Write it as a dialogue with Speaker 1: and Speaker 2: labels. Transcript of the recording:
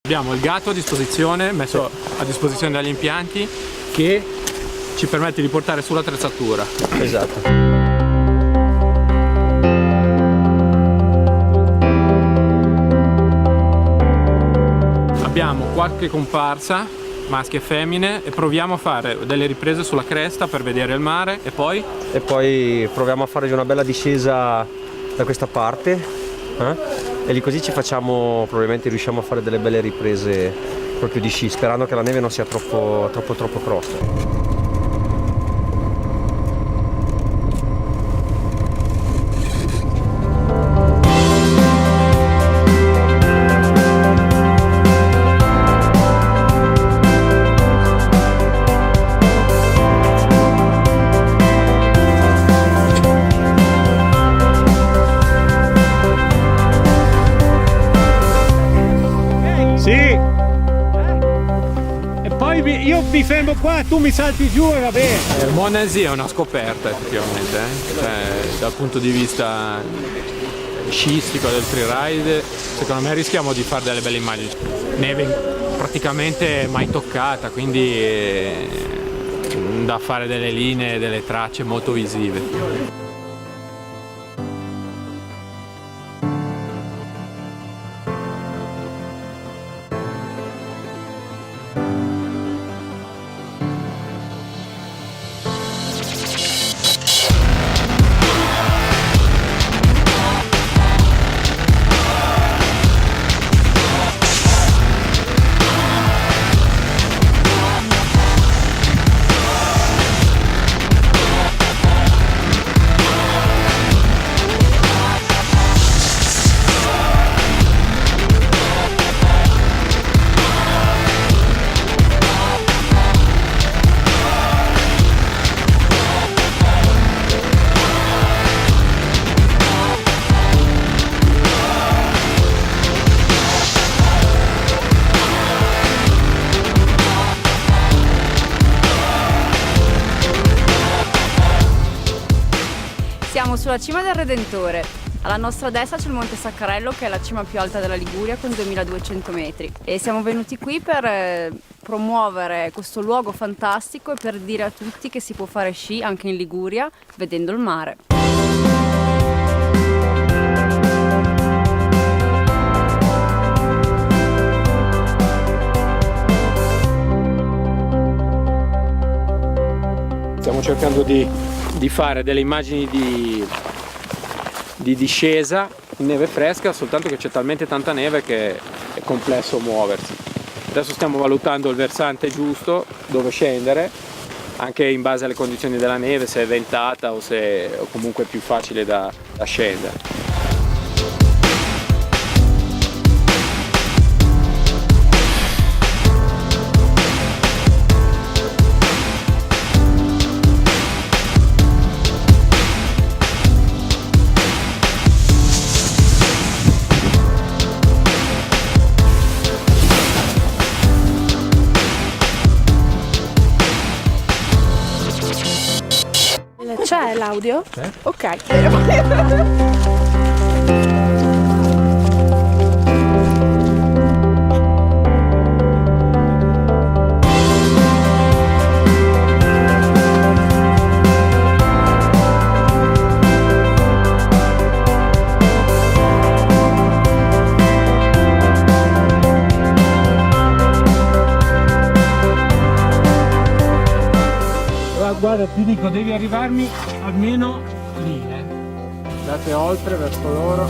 Speaker 1: Abbiamo il gatto a disposizione, messo a disposizione dagli impianti, che ci permette di portare sull'attrezzatura.
Speaker 2: Esatto.
Speaker 1: Abbiamo qualche comparsa, maschi e femmine, e proviamo a fare delle riprese sulla cresta per vedere il mare e poi
Speaker 2: proviamo a fare una bella discesa da questa parte. E lì così ci facciamo, probabilmente riusciamo a fare delle belle riprese proprio di sci, sperando che la neve non sia troppo cross.
Speaker 3: Io mi fermo qua, tu mi salti giù e va bene.
Speaker 1: il Monesi è una scoperta effettivamente, Cioè, dal punto di vista sciistico del freeride, secondo me rischiamo di fare delle belle immagini. Neve praticamente mai toccata, quindi da fare delle linee, delle tracce molto visive.
Speaker 4: Siamo sulla cima del Redentore. Alla nostra destra c'è il Monte Saccarello, che è la cima più alta della Liguria con 2200 metri. E siamo venuti qui per promuovere questo luogo fantastico e per dire a tutti che si può fare sci anche in Liguria vedendo il mare.
Speaker 1: Stiamo cercando di fare delle immagini di discesa in neve fresca, soltanto che c'è talmente tanta neve che è complesso muoversi. Adesso stiamo valutando il versante giusto dove scendere, anche in base alle condizioni della neve, se è ventata o se è comunque più facile da scendere.
Speaker 5: C'è l'audio? Ok.
Speaker 3: Guarda, ti dico, devi arrivarmi almeno lì,
Speaker 1: Andate oltre verso loro.